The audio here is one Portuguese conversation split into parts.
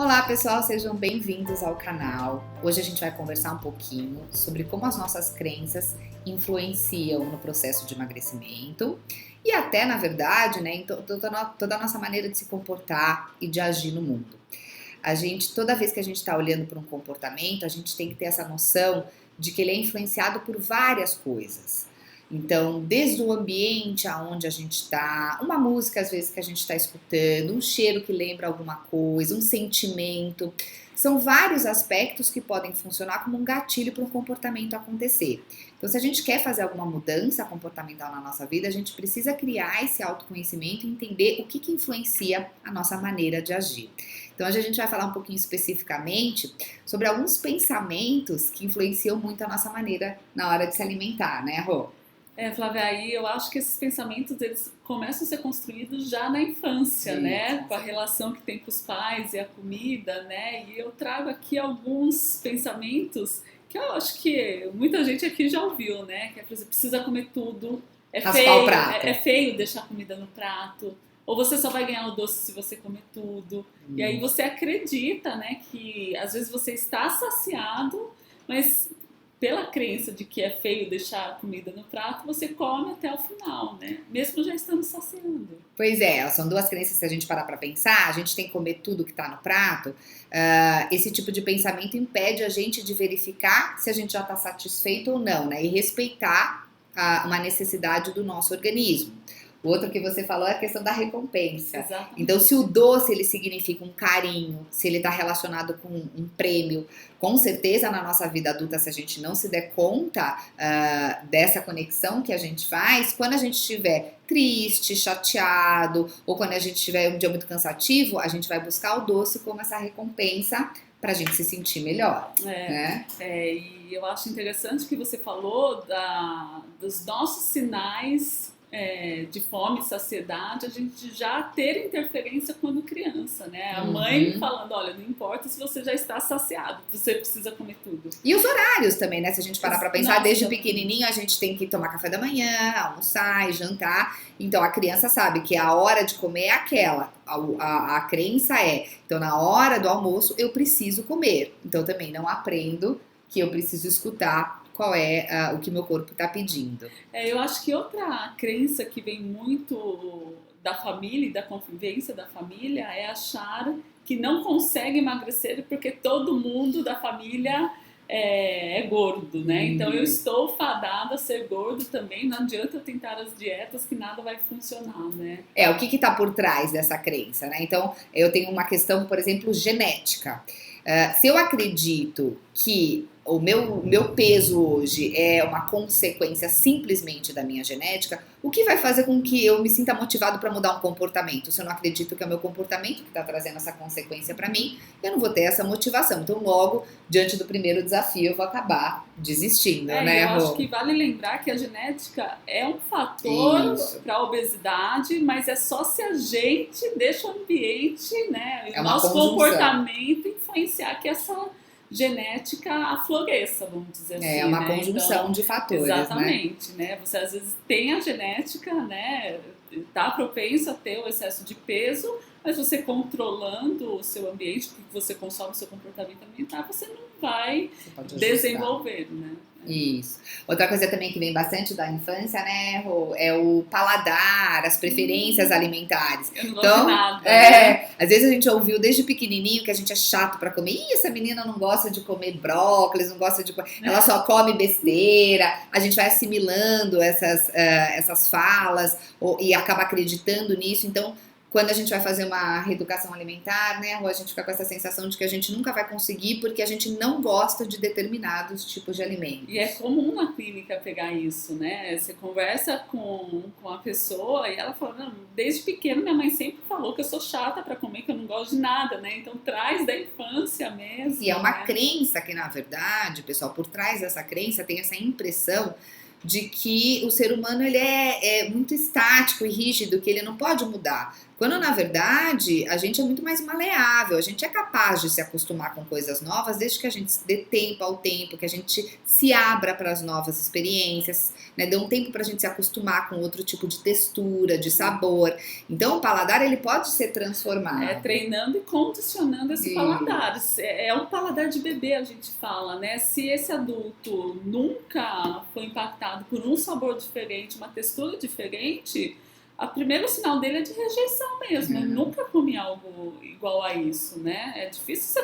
Olá pessoal, sejam bem-vindos ao canal. Hoje a gente vai conversar um pouquinho sobre como as nossas crenças influenciam no processo de emagrecimento e até, na verdade, né, em toda a nossa maneira de se comportar e de agir no mundo. Toda vez que a gente está olhando para um comportamento, a gente tem que ter essa noção de que ele é influenciado por várias coisas. Então, desde o ambiente aonde a gente está, uma música às vezes que a gente está escutando, um cheiro que lembra alguma coisa, um sentimento, são vários aspectos que podem funcionar como um gatilho para um comportamento acontecer. Então, se a gente quer fazer alguma mudança comportamental na nossa vida, a gente precisa criar esse autoconhecimento e entender o que influencia a nossa maneira de agir. Então, hoje a gente vai falar um pouquinho especificamente sobre alguns pensamentos que influenciam muito a nossa maneira na hora de se alimentar, né, Rô? Flávia, aí eu acho que esses pensamentos eles começam a ser construídos já na infância, Sim, né? Com a relação que tem com os pais e a comida, né? E eu trago aqui alguns pensamentos que eu acho que muita gente aqui já ouviu, né? Que é, por exemplo, precisa comer tudo, raspar o prato. é feio deixar comida no prato, ou você só vai ganhar o doce se você comer tudo. E aí você acredita, né? Que às vezes você está saciado, mas pela crença de que é feio deixar a comida no prato, você come até o final, né? Mesmo já estando saciando. Pois é, são duas crenças que se a gente parar para pensar, a gente tem que comer tudo que está no prato. Esse tipo de pensamento impede a gente de verificar se a gente já está satisfeito ou não, né? E respeitar uma necessidade do nosso organismo. O outro que você falou é a questão da recompensa. Exatamente. Então, se o doce ele significa um carinho, se ele está relacionado com um prêmio, com certeza na nossa vida adulta, se a gente não se der conta dessa conexão que a gente faz, quando a gente estiver triste, chateado, ou quando a gente tiver um dia muito cansativo, a gente vai buscar o doce como essa recompensa para a gente se sentir melhor. Né? E eu acho interessante que você falou dos nossos sinais de fome e saciedade, a gente já ter interferência quando criança, né? A mãe falando, olha, não importa se você já está saciado, você precisa comer tudo. E os horários também, né? Se a gente parar pra pensar, desde pequenininho a gente tem que tomar café da manhã, almoçar e jantar. Então a criança sabe que a hora de comer é aquela. A crença é, então na hora do almoço eu preciso comer. Então também não aprendo que eu preciso escutar qual é o que meu corpo está pedindo. Eu acho que outra crença que vem muito da família e da convivência da família é achar que não consegue emagrecer porque todo mundo da família é gordo, né? Então eu estou fadada a ser gordo também, não adianta eu tentar as dietas que nada vai funcionar, né? O que está por trás dessa crença, né? Então eu tenho uma questão, por exemplo, genética. Se eu acredito que o meu peso hoje é uma consequência simplesmente da minha genética, o que vai fazer com que eu me sinta motivado para mudar um comportamento? Se eu não acredito que é o meu comportamento que está trazendo essa consequência para mim, eu não vou ter essa motivação. Então, logo, diante do primeiro desafio, eu vou acabar desistindo, né, eu Rô? acho que vale lembrar que a genética é um fator para a obesidade, mas é só se a gente deixa o ambiente, né, o nosso comportamento influenciar que essa genética afloresça, vamos dizer assim. É uma conjunção então, de fatores, exatamente, né? Você às vezes tem a genética, né? Tá propenso a ter o excesso de peso, mas você controlando o seu ambiente, o que você consome, o seu comportamento alimentar, você não vai desenvolver, né? Isso. Outra coisa também que vem bastante da infância, né, Rô, é o paladar, as preferências alimentares. Eu não gosto de nada. Às vezes a gente ouviu desde pequenininho que a gente é chato pra comer. Ih, essa menina não gosta de comer brócolis, não gosta de ela só come besteira. A gente vai assimilando essas falas e acaba acreditando nisso. Então, quando a gente vai fazer uma reeducação alimentar, né, a gente fica com essa sensação de que a gente nunca vai conseguir porque a gente não gosta de determinados tipos de alimentos. E é comum na clínica pegar isso, né? Você conversa com a pessoa e ela fala, não, desde pequeno minha mãe sempre falou que eu sou chata para comer, que eu não gosto de nada, né? Então traz da infância mesmo. E é uma crença que, na verdade, pessoal, por trás dessa crença tem essa impressão de que o ser humano ele é muito estático e rígido, que ele não pode mudar. Quando, na verdade, a gente é muito mais maleável, a gente é capaz de se acostumar com coisas novas, desde que a gente dê tempo ao tempo, que a gente se abra para as novas experiências, né? Dê um tempo para a gente se acostumar com outro tipo de textura, de sabor. Então, o paladar, ele pode ser transformado. É treinando e condicionando esse paladar. É um paladar de bebê, a gente fala, né? Se esse adulto nunca foi impactado por um sabor diferente, uma textura diferente, o primeiro sinal dele é de rejeição mesmo. Ele nunca come algo igual a isso, né? É difícil você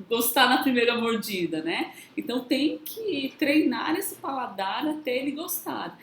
gostar na primeira mordida, né? Então tem que treinar esse paladar até ele gostar.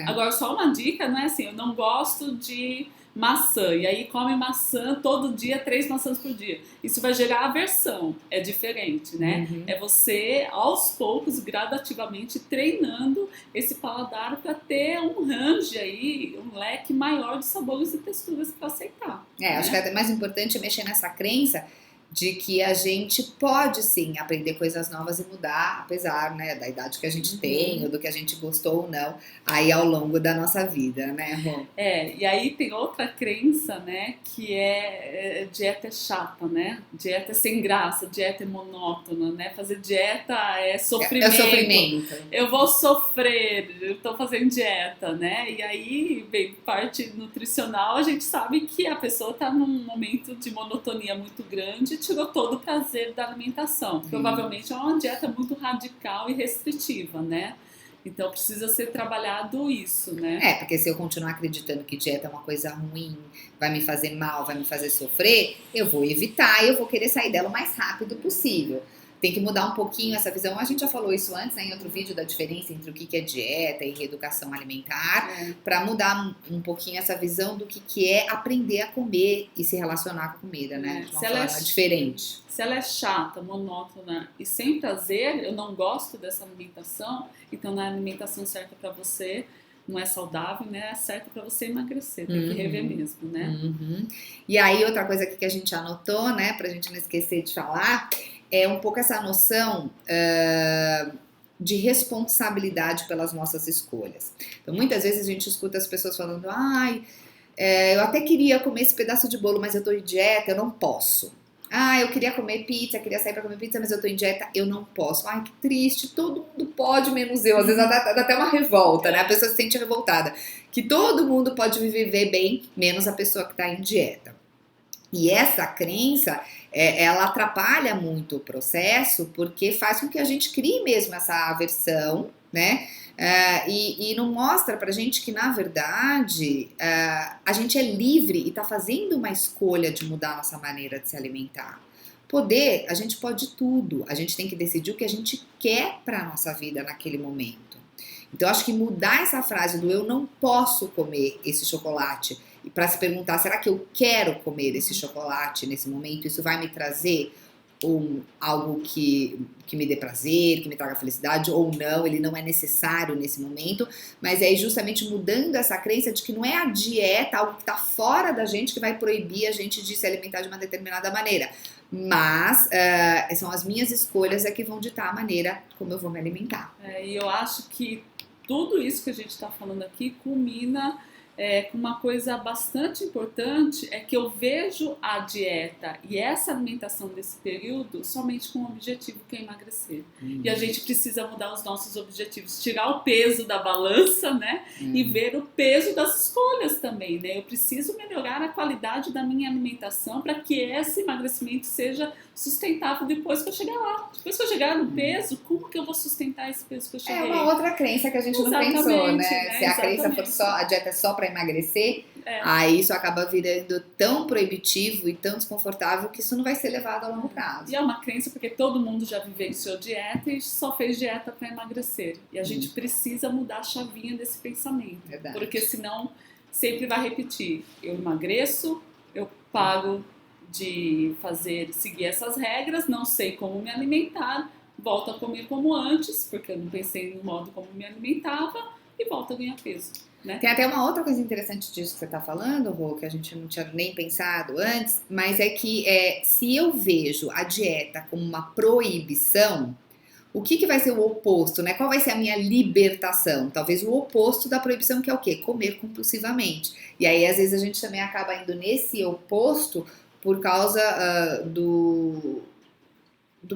Agora, só uma dica, não é assim, eu não gosto de maçã, e aí come maçã todo dia, 3 maçãs por dia. Isso vai gerar aversão, é diferente, né? É você, aos poucos, gradativamente, treinando esse paladar para ter um range aí, um leque maior de sabores e texturas para aceitar. Acho que é mais importante mexer nessa crença de que a gente pode sim aprender coisas novas e mudar, apesar, né, da idade que a gente tem, ou do que a gente gostou ou não, aí ao longo da nossa vida, né, Rô? E aí tem outra crença, né, que dieta é chata, né? Dieta é sem graça, dieta é monótona, né? Fazer dieta é sofrimento. É sofrimento. Eu vou sofrer, eu tô fazendo dieta, né? E aí, bem, parte nutricional, a gente sabe que a pessoa tá num momento de monotonia muito grande, tirou todo o prazer da alimentação. Provavelmente é uma dieta muito radical e restritiva, né? Então precisa ser trabalhado isso, né? Porque se eu continuar acreditando que dieta é uma coisa ruim, vai me fazer mal, vai me fazer sofrer, eu vou evitar e eu vou querer sair dela o mais rápido possível. Tem que mudar um pouquinho essa visão. A gente já falou isso antes, né, em outro vídeo, da diferença entre o que é dieta e reeducação alimentar, para mudar um pouquinho essa visão do que é aprender a comer e se relacionar com a comida, né? De uma forma diferente. Se ela é chata, monótona e sem prazer, eu não gosto dessa alimentação, então não é a alimentação certa para você, não é saudável, né? É certa para você emagrecer, tem que rever mesmo, né? E aí, outra coisa aqui que a gente anotou, né, pra gente não esquecer de falar, é um pouco essa noção de responsabilidade pelas nossas escolhas. Então, muitas vezes a gente escuta as pessoas falando, eu até queria comer esse pedaço de bolo, mas eu tô em dieta, eu não posso. Eu queria comer pizza, queria sair pra comer pizza, mas eu tô em dieta, eu não posso. Que triste, todo mundo pode, menos eu. Às vezes dá até uma revolta, né? A pessoa se sente revoltada. Que todo mundo pode viver bem, menos a pessoa que tá em dieta. E essa crença, ela atrapalha muito o processo, porque faz com que a gente crie mesmo essa aversão, né? E não mostra pra gente que, na verdade, a gente é livre e tá fazendo uma escolha de mudar a nossa maneira de se alimentar. A gente pode tudo. A gente tem que decidir o que a gente quer pra nossa vida naquele momento. Então, acho que mudar essa frase do eu não posso comer esse chocolate e para se perguntar, será que eu quero comer esse chocolate nesse momento? Isso vai me trazer algo que me dê prazer, que me traga felicidade ou não, ele não é necessário nesse momento, mas é justamente mudando essa crença de que não é a dieta, algo que está fora da gente, que vai proibir a gente de se alimentar de uma determinada maneira, mas são as minhas escolhas que vão ditar a maneira como eu vou me alimentar. E eu acho que tudo isso que a gente está falando aqui culmina com uma coisa bastante importante, é que eu vejo a dieta e essa alimentação desse período somente com um objetivo, que é emagrecer. E a gente precisa mudar os nossos objetivos, tirar o peso da balança, né? E ver o peso das escolhas também, né? Eu preciso melhorar a qualidade da minha alimentação para que esse emagrecimento seja sustentável depois que eu chegar lá. Depois que eu chegar no peso, como que eu vou sustentar esse peso que eu cheguei? É uma outra crença que a gente não pensou, né? Se a crença for só, a dieta é só para emagrecer, aí isso acaba virando tão proibitivo e tão desconfortável que isso não vai ser levado a longo prazo. E é uma crença porque todo mundo já vivenciou dieta e só fez dieta para emagrecer. E a gente precisa mudar a chavinha desse pensamento. Verdade. Porque senão sempre vai repetir. Eu emagreço, eu pago de seguir essas regras, não sei como me alimentar, volto a comer como antes, porque eu não pensei no modo como me alimentava e volto a ganhar peso. Né? Tem até uma outra coisa interessante disso que você está falando, Rô, que a gente não tinha nem pensado antes, mas é que se eu vejo a dieta como uma proibição, o que vai ser o oposto, né? Qual vai ser a minha libertação? Talvez o oposto da proibição, que é o quê? Comer compulsivamente. E aí, às vezes, a gente também acaba indo nesse oposto por causa do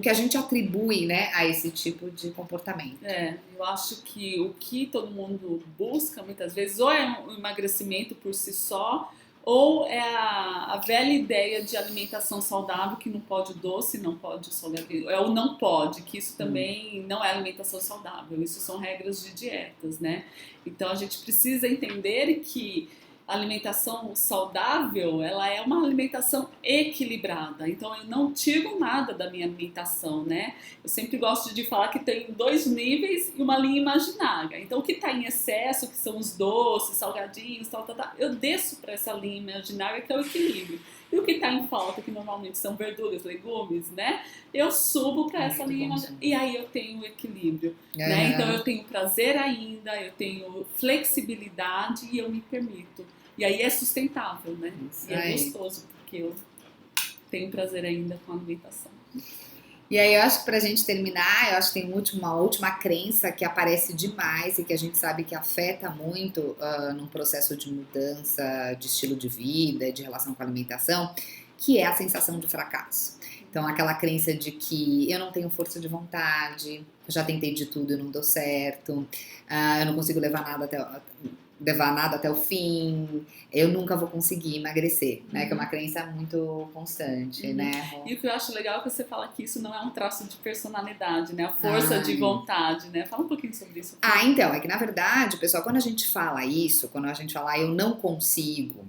que a gente atribui, né, a esse tipo de comportamento. Eu acho que o que todo mundo busca muitas vezes ou é um emagrecimento por si só, ou é a velha ideia de alimentação saudável, que não pode doce, não pode salgadinho, é o não pode, que isso também não é alimentação saudável, isso são regras de dietas, né? Então a gente precisa entender que a alimentação saudável, ela é uma alimentação equilibrada. Então eu não tiro nada da minha alimentação, né? Eu sempre gosto de falar que tem 2 níveis e uma linha imaginária. Então o que está em excesso, que são os doces, salgadinhos, tal, eu desço para essa linha imaginária, que é o equilíbrio. E o que está em falta, que normalmente são verduras, legumes, né? Eu subo para essa linha imaginária. E aí eu tenho o equilíbrio, né? Então eu tenho prazer ainda, eu tenho flexibilidade e eu me permito. E aí é sustentável, né? E é gostoso, porque eu tenho prazer ainda com a alimentação. E aí eu acho que pra gente terminar, eu acho que tem uma última crença que aparece demais e que a gente sabe que afeta muito num processo de mudança de estilo de vida, de relação com a alimentação, que é a sensação de fracasso. Então, aquela crença de que eu não tenho força de vontade, eu já tentei de tudo e não deu certo, eu não consigo levar nada até o fim, eu nunca vou conseguir emagrecer, né? Que é uma crença muito constante, né? E o que eu acho legal é que você fala que isso não é um traço de personalidade, né? A força de vontade, né? Fala um pouquinho sobre isso. Então, é que na verdade, pessoal, quando a gente fala isso, quando a gente fala eu não consigo,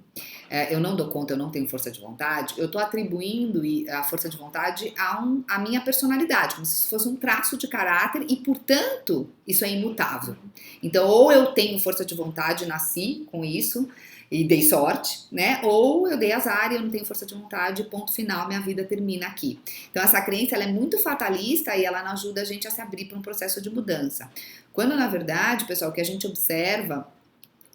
eu não dou conta, eu não tenho força de vontade, eu tô atribuindo a força de vontade à minha personalidade, como se isso fosse um traço de caráter e, portanto, isso é imutável. Então, ou eu tenho força de vontade, nasci com isso e dei sorte, né? Ou eu dei azar e eu não tenho força de vontade, ponto final, minha vida termina aqui. Então, essa crença, ela é muito fatalista e ela não ajuda a gente a se abrir para um processo de mudança. Quando, na verdade, pessoal, o que a gente observa,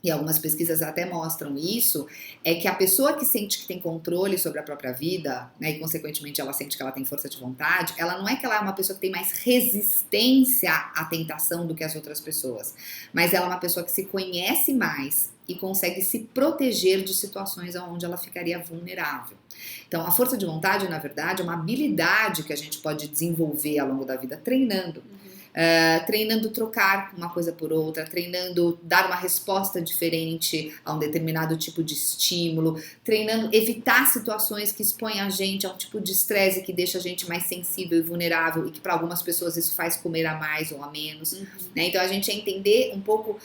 e algumas pesquisas até mostram isso, é que a pessoa que sente que tem controle sobre a própria vida, né, e consequentemente ela sente que ela tem força de vontade, ela não é que ela é uma pessoa que tem mais resistência à tentação do que as outras pessoas, mas ela é uma pessoa que se conhece mais e consegue se proteger de situações onde ela ficaria vulnerável. Então, a força de vontade, na verdade, é uma habilidade que a gente pode desenvolver ao longo da vida treinando. Treinando trocar uma coisa por outra, treinando dar uma resposta diferente a um determinado tipo de estímulo, treinando evitar situações que expõem a gente a um tipo de estresse que deixa a gente mais sensível e vulnerável e que para algumas pessoas isso faz comer a mais ou a menos. Né? Então a gente entender um pouco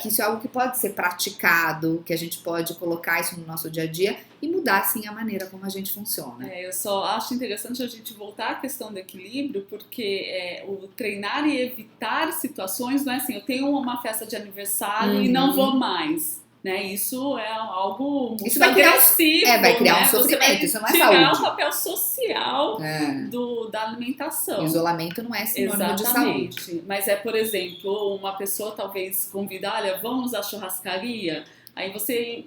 que isso é algo que pode ser praticado, que a gente pode colocar isso no nosso dia a dia e mudar sim a maneira como a gente funciona. Eu só acho interessante a gente voltar à questão do equilíbrio, porque o treinar e evitar situações, não é assim, eu tenho uma festa de aniversário e não vou mais, né? Isso é algo muito isso vai criar, agressivo, vai criar né? um sofrimento, isso não é tirar saúde. o papel social da alimentação. O isolamento não é sinônimo de saúde. Mas por exemplo, uma pessoa talvez convida, olha, vamos à churrascaria. Aí você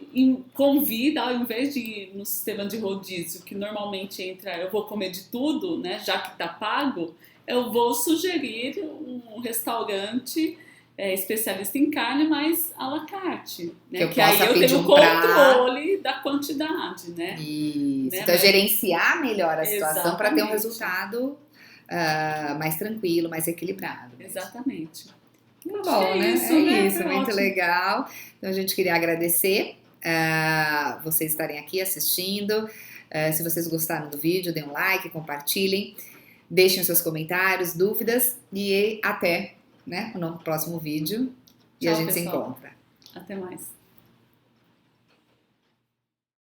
convida, ao invés de ir no sistema de rodízio, que normalmente entra, eu vou comer de tudo, né, já que tá pago, eu vou sugerir um restaurante especialista em carne, mas à la carte, né? Que aí eu tenho controle da quantidade, né? Isso, né? Então gerenciar melhor a situação para ter um resultado mais tranquilo, mais equilibrado. Exatamente. Muito bom, né? É isso, muito legal. Então a gente queria agradecer vocês estarem aqui assistindo. Se vocês gostaram do vídeo, deem um like, compartilhem, deixem seus comentários, dúvidas e até, né, no próximo vídeo. Tchau, e a gente pessoal. se encontra. Até mais.